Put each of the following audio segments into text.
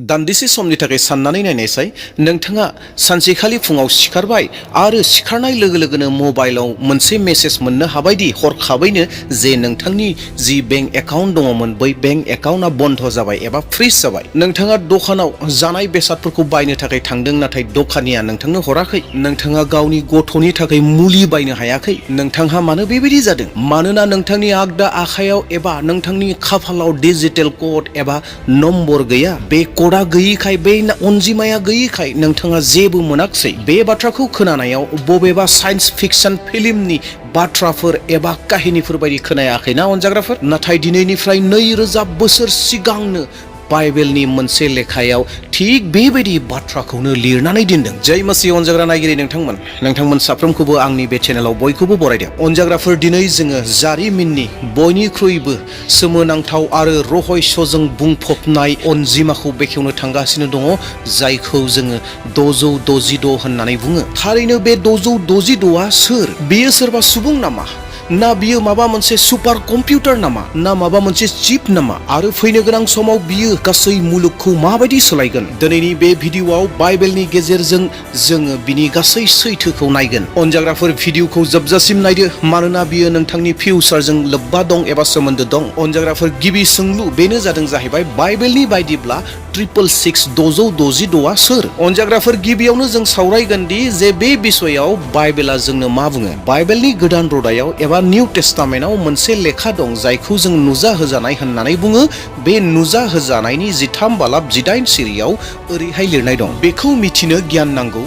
दान्दिसे समनि थाखाय साननानै नायनायसाय नोंथाङा सानसेखालि फुङाव सिखारबाय आरो सिखारनाय लोगो लोगोनो मबाइलाव मोनसे मेसेज मोननो हाबायदि हरखाबैनो जे नोंथांनि जि बेंक एकाउन्ट दङमोन बै बेंक एकाउन्टआ बन्द जाबाय एबा फ्रिज जाबाय। नोंथाङा दखानाव जानाय बेसादफोरखौ बायनो थाखाय थांदों नाथाय दखानिया नोंथांनो हराखै। नोंथाङा गावनि गथ'नि थाखाय मुलि बायनो हायाखै। नोंथांहा मानो बेबायदि जादों? मानोना नोंथांनि आगदा आखायाव एबा नोंथांनि खाफालाव डिजिटेल कड एबा नम्बर गैया। बे क'डा गैयिखाय बे अनजिमाया गैयिखाय नोंथाङा जेबो मोनाखिसै। बे बाथ्राखौ खोनानायाव बबेबा साइन्स फिक्सन फिल्मनि बाथ्राफोर एबा काहिनीफोर बायदि खोनायाखैना अनजाग्राफोर? नाथाय दिनैनिफ्राय 2000 बोसोर सिगांनो बाइबेलनि मोनसे लेखायाव थिग बेबायदि बाथ्राखौनो लिरनानै दोनदों। जय मसीह अनजाग्रा नायगिरि नोंथांमोन साफ्रोमखौबो आंनि बे चेनेलाव बयखौबो बरायदों। अनजाग्राफोर, दिनै जोङो जारिमिननि बयनिख्रुइबो सोमोनांथाव आरो रहस्यजों बुंफबनाय अनजिमाखौ बेखेवनो थांगासिनो दङ, जायखौ जोङो 666 होननानै बुङो। थारैनो बे 666आ सोर? बेयो सोरबा सुबुं नामा? ना बियो माबा मोनसे सुपार कम्पिउटार नामा? ना माबा मोनसे चिप नामा? आरो फैनो गोनां समाव बियो गासै मुलुगखौ माबायदि सोलायगोन? दिनैनि बे भिडिअआव बाइबेलनि गेजेरजों जोङो बिनि गासै सैथोखौ नायगोन। अनजाग्राफोर, भिडिअखौ जोबजासिम नायदो, मानोना बियो नोंथांनि फिउचारजों लोब्बा दं एबा सोमोन्दो दं। अनजाग्राफोर, गिबि सोंलु बेनो जाहैबाय बाइबेलनि बायदिब्ला 666 सोर? अनजाग्राफोर, गिबियावनो जों सावरायगोन दि जे बे बिसयाव बाइबेला जोंनो मा बुङो। बाइबेलनि गोदान रदायाव एबा निउ टेस्टामेन्टआव मोनसे लेखा दं जायखौ जों नुजा होजानाय होननानै बुङो। बे नुजा होजानायनि 13-9 सिरियाव ओरैहाय लिरनाय दं, बेखौ मिथिनो गियान नांगौ,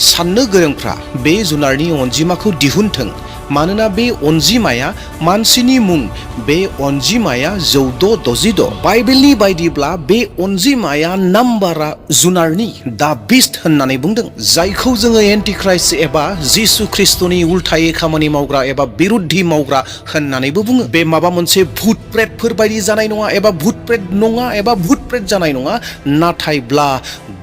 साननो गोरोंफ्रा बे जुनारनि अनजिमाखौ दिहुनथों, मानोना बे अनजिमाया मानसिनि मुं, बे अनजिमाया 666। बाइबेलनि बायदिब्ला बे अनजिमाया नाम्बारा जुनारनि दा बिस्ट होननानै बुंदों, जायखौ जोङो एन्टिख्राइस्ट एबा जिसु ख्रिस्टनि उल्थायै खामानि मावग्रा एबा बिरुद्धि मावग्रा होननानैबो बुङो। बे माबा मोनसे भुट प्रेतफोर बायदि जानाय नङा एबा भुट प्रेत नङा एबा भुट प्रेत जानाय नङा, नाथायब्ला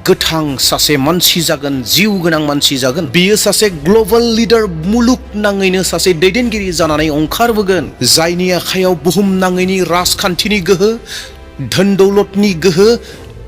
गोथां सासे मानसि जागोन, जिउ गोनां मानसि जागोन। बियो सासे ग्लबेल लिडार, मुलुगनाङैनो सासे दैदेनगिरि जानानै ओंखारबोगोन, जायनि आखायाव बुहुमनाङैनि राजखान्थिनि गोहो, धोन दौलतनि गोहो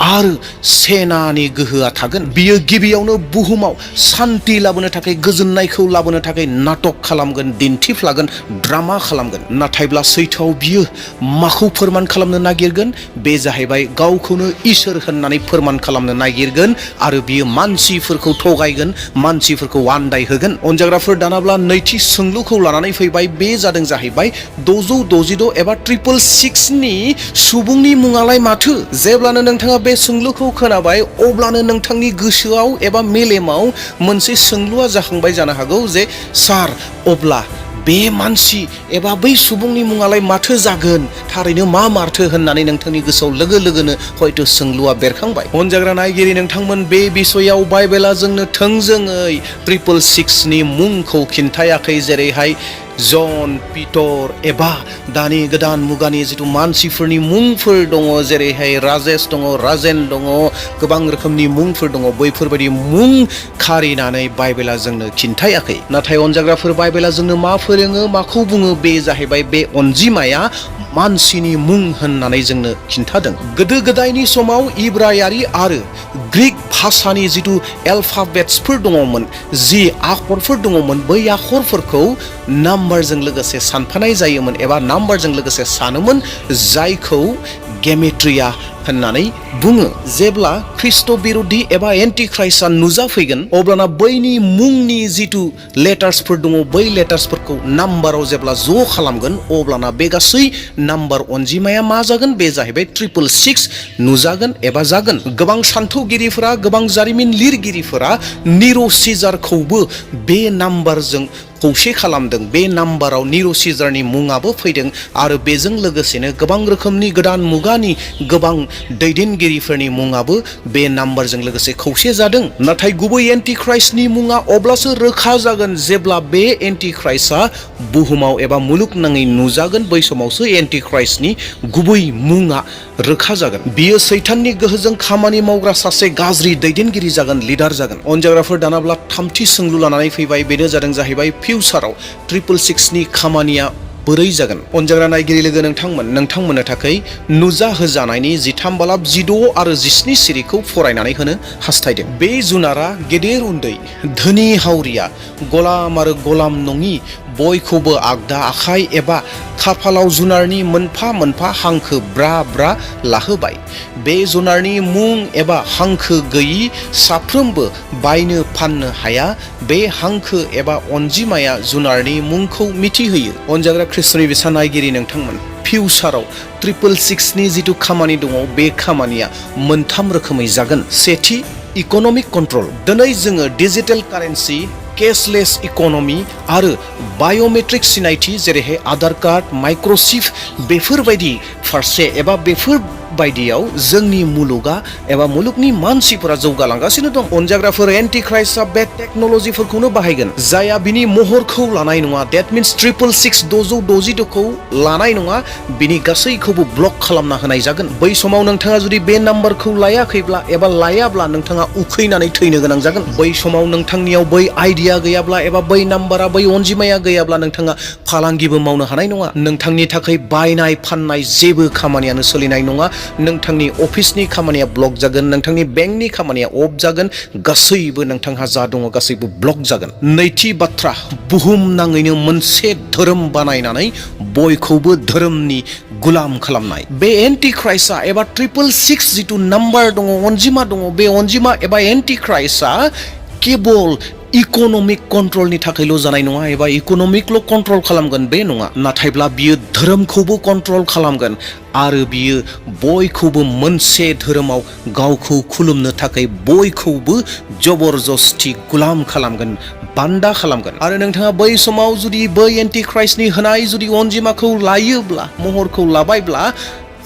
आरो सेनानि गोहोआ थागोन। बियो गिबियावनो बुहुमाव सान्ति लाबोनो थाखाय, गोजोननायखौ लाबोनो थाखाय नाटक खालामगोन, दिन्थिफ्लागोन, ड्रामा खालामगोन। नाथायब्ला सैथोआव बियो माखौ फोरमान खालामनो नागिरगोन? बे जाहैबाय गावखौनो इसोर होननानै फोरमान खालामनो नागिरगोन आरो बियो मानसिफोरखौ थगायगोन, मानसिफोरखौ आन्दायहोगोन। अनजाग्राफोर, दानाब्ला नैथि सोंलुखौ लानानै फैबाय, बे जाहैबाय 666 एबा 666 नि सुबुंनि मुङालाय माथो? जेब्लानो नोंथाङा बे सोंलुखौ खोनाबाय, अब्लानो नोंथांनि गोसोआव एबा मेलेमाव मोनसे सोंलुआ जाखांबाय जानो हागौ जे सार, अब्ला बे मानसि एबा बै सुबुंनि मुङालाय माथो जागोन? थारैनो मा मारथो होननानै नोंथांनि गोसोआव लोगो लोगोनो हयथ' सोंलुआ बेरखांबाय। अनजाग्रा नायगिरि नोंथांमोन, बे बिसयाव बाइबेला जोंनो थोंजोङै 666 नि मुंखौ खिन्थायाखै, जेरैहाय जन, पिटर एबा दानि गोदान मुगानि जिथु मानसिफोरनि मुंफोर दङ, जेरैहाय राजेश दङ, राजेन दङ, गोबां रोखोमनि मुंफोर दङ। बैफोरबायदि मुं खारिनानै बाइबेला जोंनो खिन्थायाखै। नाथाय अनजाग्राफोर, बाइबेला जोंनो मा फोरोङो, माखौ बुङो? बे जाहैबाय बे अनजिमाया मानसिनि मुं होननानै जोंनो खिन्थादों। गोदो गोदायनि समाव इब्रायारि आरो ग्रीक भाषानि जिथु एलफाबेट्सफोर दङमोन, जि आखरफोर दङमोन, बै आखरफोरखौ नाम्बारजों लोगोसे सानफानाय जायोमोन एबा नाम्बारजों लोगोसे सानोमोन, जायखौ गेमेट्रिया होननानै बुङो। जेब्ला ख्रिस्ट बिरुद्धि एबा एन्टिख्राइस्टआ नुजाफैगोन, अब्लाना बैनि मुंनि जिथु लेटार्सफोर दङ, बै लेटार्सफोरखौ नाम्बाराव जेब्ला ज' खालामगोन, अब्लाना बे गासै नाम्बार अनजिमाया मा जागोन? बे जाहैबाय 666 नुजागोन एबा जागोन। गोबां सान्थौगिरिफोरा, गोबां जारिमिन लिरगिरिफोरा निर' सिजारखौबो बे नाम्बारजों खौसे खालामदों। बे नाम्बाराव निर' सिजारनि मुङाबो फैदों आरो बेजों लोगोसेनो गोबां रोखोमनि गोदान मुगानि गोबां दैदेनगिरिफोरनि मुङाबो बे नाम्बारजों लोगोसे खौसे जादों। नाथाय गुबै एन्टिख्राइस्टनि मुङा अब्लासो रोखा जागोन जेब्ला बे एन्टिख्राइस्टआ बुहुमाव एबा मुलुगनाङै नुजागोन। बै समावसो एन्टिख्राइस्टनि गुबै मुङा रोखा जागोन। बियो सैताननि गोहोजों खामानि मावग्रा सासे गाज्रि दैदेनगिरि जागोन, लिडार जागोन। अनजाग्राफोर, दानाब्ला थामथि सोंलु लानानै फैबाय, बेनो जाहैबाय फिउचाराव 666 नि खामानिया बोरै जागोन? अनजाग्रा नायगिरि लोगो नोंथांमोननो थाखाय नुजा होजानायनि 13 बालाब 16 आरो 17 सिरिखौ फरायनानै होनो हास्थायदों। बे जुनारा गेदेर उन्दै, धोनि हावरिया, गलाम आरो गलाम नङि बयखौबो आगदा आखाइ एबा खाफालाव जुनारनि मोनफा मोनफा हांखो ब्रा ब्रा लाहोबाय। बे जुनारनि मुं एबा हांखो गैयि साफ्रोमबो बायनो फाननो हाया। बे हांखो एबा अनजिमाया जुनारनि मुंखौ मिथिहोयो। अनजाग्रा ख्रिस्ट'नि बिसा नायगिरि नोंथांमोन, फिउचाराव 666नि जिथु खामानि दङ, बे खामानिया मोनथाम रोखोमै जागोन। सेथि, इक'नमिक कन्ट्रल। दिनै जोङो डिजिटेल कारेन्सि, केशलेस इक'नमि आरो बाय'मेट्रिक सिनायथि जेरैहाय आधार कार्ड, माइक्र'चिप बेफोरबायदि फारसे एबा बेफोरबायदियाव जोंनि मुलुगा एबा मुलुगनि मानसिफोरा जौगालांगासिनो दं। अनजाग्राफोर, एन्टिख्राइस्टआ बे टेक्न'लजिफोरखौनो बाहायगोन जायहा बिनि महरखौ लानाय नङा। डेट मिन्स 666 लानाय नङा, बिनि गासैखौबो ब्लक खालामना होनाय जागोन। बै समाव नोंथाङा जुदि बे नाम्बारखौ लायाखैब्ला एबा लायाब्ला नोंथाङा उखैनानै थैनो गोनां जागोन। बै समाव नोंथांनियाव बै आइडिया गैयाब्ला एबा बै नाम्बारा, बै अनजिमाया गैयाब्ला नोंथाङा फालांगिबो मावनो हानाय नङा। नोंथांनि थाखाय बायनाय फाननाय जेबो खामानियानो सोलिनाय नङा। नोंथांनि अफिसनि खामानिया ब्लक जागोन, नोंथांनि बेंकनि खामानिया अफ जागोन, गासैबो नोंथांहा जा दङ गासैबो ब्लक जागोन। नैथि बाथ्रा, बुहुम नाङैनो मोनसे धोरोम बानायनानै बयखौबो धोरोमनि गुलाम खालामनाय। बे एन्टिख्राइस्टआ एबा 666 जिथु नाम्बार दङ, अनजिमा दङ, बे अनजिमा एबा एन्टिख्राइस्टआ केबल इक'नमिक कन्ट्रलनि थाखायल' जानाय नङा एबा इक'नमिकल' कन्ट्रल खालामगोन बे नङा, नाथायब्ला बियो धोरोमखौबो कन्ट्रल खालामगोन आरो बियो बयखौबो मोनसे धोरोमाव गावखौ खुलुमनो थाखाय बयखौबो जबरदस्ति गुलाम खालामगोन, बान्दा खालामगोन। आरो नोंथाङा बै समाव जुदि बै एन्टिख्राइस्टनि होनाय जुदि अनजिमाखौ लायोब्ला, महरखौ लाबायब्ला,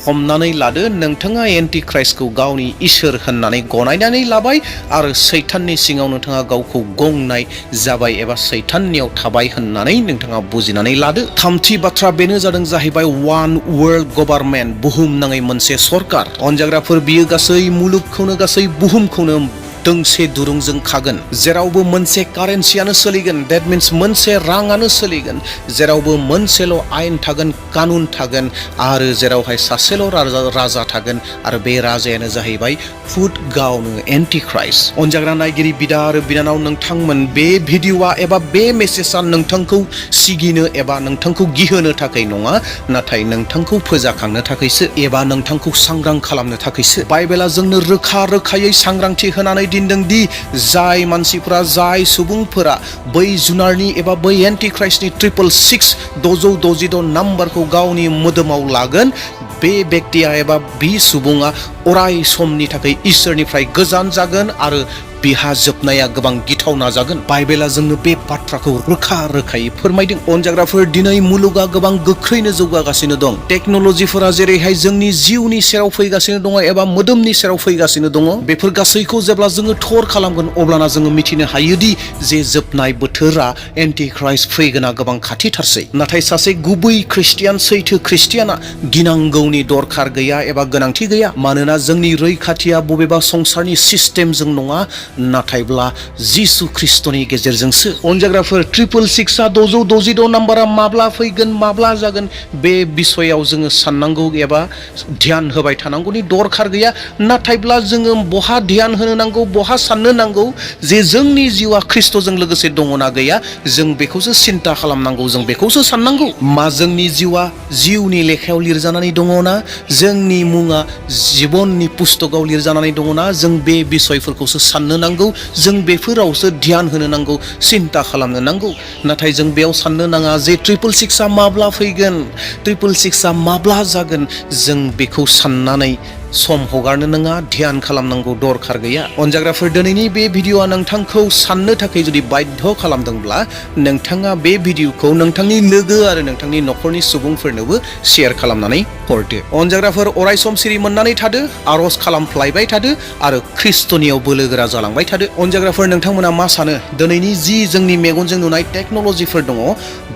हमनानै लादो नोंथाङा एन्टिख्राइस्टखौ गावनि इसोर होननानै गनायनानै लाबाय आरो सैताननि सिङाव नोंथाङा गावखौ गंनाय जाबाय एबा सैताननियाव थाबाय होननानै नोंथाङा बुजिनानै लादो। थामथि बाथ्रा बेनो जाहैबाय वान वर्ल्ड गभार्नमेन्ट, बुहुमनाङै मोनसे सरकार। अनजाग्राफोर, बियो गासै मुलुगखौनो, गासै बुहुमखौनो दोंसे दुरुंजों खागोन। जेरावबो मोनसे कारेन्सियानो सोलिगोन, डेट मिन्स मोनसे राङानो सोलिगोन। जेरावबो मोनसेल' आयेन थागोन, कानुन थागोन आरो जेरावहाय सासेल' राजा थागोन आरो बे राजायानो जाहैबाय खुद गावनो एन्टिख्राइस्ट। अनजाग्रा नायगिरि बिदा आरो बिनानाव नोंथांमोन, बे भिडिअ'आ एबा बे मेसेजआ नोंथांखौ सिगिनो एबा नोंथांखौ गिहोनो थाखाय नङा, नाथाय नोंथांखौ फोजाखांनो थाखायसो एबा नोंथांखौ सांग्रां खालामनो थाखायसो। बाइबेला जोंनो रोखा रोखायै सांग्रांथि होनानै दिनदों दि जाय मानसिफोरा, जाय सुबुंफोरा बै जुनारनि एबा बै एन्टिख्राइस्टनि 666 नाम्बारखौ गावनि मोदोमाव लागोन, बे बेक्तिया एबा बे सुबुङा अराय समनि थाखाय इसोरनिफ्राय गोजान जागोन आरो बिहा जोबनाया गोबां गिथावना जागोन। बाइबेला जोंनो बे बाथ्राखौ रोखा रोखायै फोरमायदों। अनजाग्राफोर, दिनै मुलुगा गोबां गोख्रैनो जौगागासिनो दं। टेक्न'लजिफोरा जेरैहाय जोंनि जिउनि सेराव फैगासिनो दङ एबा मोदोमनि सेराव फैगासिनो दङ, बेफोर गासैखौ जेब्ला जोङो थर खालामगोन अब्लाना जोङो मिथिनो हायोदि जे जोबनाय बोथोरा, एन्टिख्राइस्ट फैगोना गोबां खाथिथारसै। नाथाय सासे गुबै ख्रिस्टियान, सैथो ख्रिस्टियाना गिनांगौनि दरखार गैया एबा गोनांथि गैया। मानोना जोंनि रैखाथिया बबेबा संसारनि सिस्टेमजों नङा, नाथायब्ला जिसु ख्रिस्ट'नि गेजेरजोंसो। अनजाग्राफोर, 666 नाम्बारा माब्ला फैगोन, माब्ला जागोन, बे बिसयाव जोङो साननांगौ एबा ध्यान होबाय थानांगौनि दरखार गैया। नाथायब्ला जोङो बहा ध्यान होनो नांगौ, बहा साननो नांगौ जे जोंनि जिउआ ख्रिस्ट'जों लोगोसे दङना गैया, जों बेखौसो सिन्ता खालामनांगौ, जों बेखौसो साननांगौ। मा जोंनि जिउआ जिउनि लेखायाव लिरजानानै दङना, जोंनि मुङा जिबननि पुस्तकाव लिरजानानै दङना, जों बे बिसयफोरखौसो साननो नांगौ, जों बेफोरावसो ध्यान होनो नांगौ, सिन्ता खालामनो नांगौ। नाथाय जों बेयाव साननो नाङा जे 666 माब्ला फैगोन, 666 माब्ला जागोन, जों बेखौ साननानै सम हगारनो नाङा, ध्यान खालामनांगौ दरखार गैया। अनजाग्राफोर, दिनैनि बे भिडिअ'आ नोंथांखौ साननो थाखाय जुदि बाध्य खालामदोंब्ला नोंथाङा बे भिडिअ'खौ नोंथांनि लोगो आरो नोंथांनि न'खरनि सुबुंफोरनोबो शेयार खालामनानै हरदो। अनजाग्राफोर, अरायसम सिरि मोननानै थादो, आर'ज खालामफ्लायबाय थादो आरो ख्रिस्ट'नियाव बोलोगोरा जालांबाय थादो। अनजाग्राफोर, नोंथांमोना मा सानो दिनैनि जि जोंनि मेगनजों नुनाय टेक्न'लजिफोर दङ,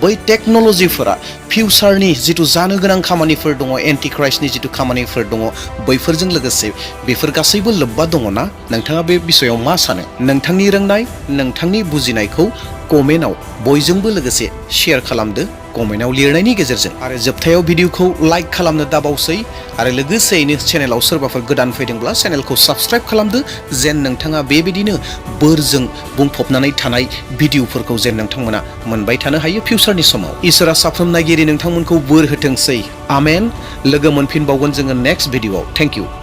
बै टेक्न'लजिफोरा फिउचारनि जिथु जानो गोनां खामानिफोर दङ, एन्टिख्राइस्टनि जिथु खामानिफोर दङ, बैफोरजों लोगोसे बेफोर गासैबो लोब्बा दङना? नोंथाङा बे बिसयाव मा सानो? नोंथांनि रोंनाय, नोंथांनि बुजिनायखौ कमेन्टआव बयजोंबो लोगोसे शेयार खालामदो। कमेन्टआव लिरनायनि गेजेरजों आरो जोबथायाव भिडिअखौ लाइक खालामनो दाबावसै आरो लोगोसेयैनो चेनेलाव सोरबाफोर गोदान फैदोंब्ला चेनेलखौ साबस्क्राइब खालामदो जेन नोंथाङा बेबायदिनो बोरजों बुंफबनानै थानाय भिडिअफोरखौ जेन नोंथांमोना मोनबाय थानो हायो फिउचारनि समाव इसोरा साफ्रोम नायगिरि नोंथांमोनखौ बोर होथोंसै आमेन लोगो मोनफिनबावगोन जोङो नेक्स्ट भिडिअआव थेंक इउ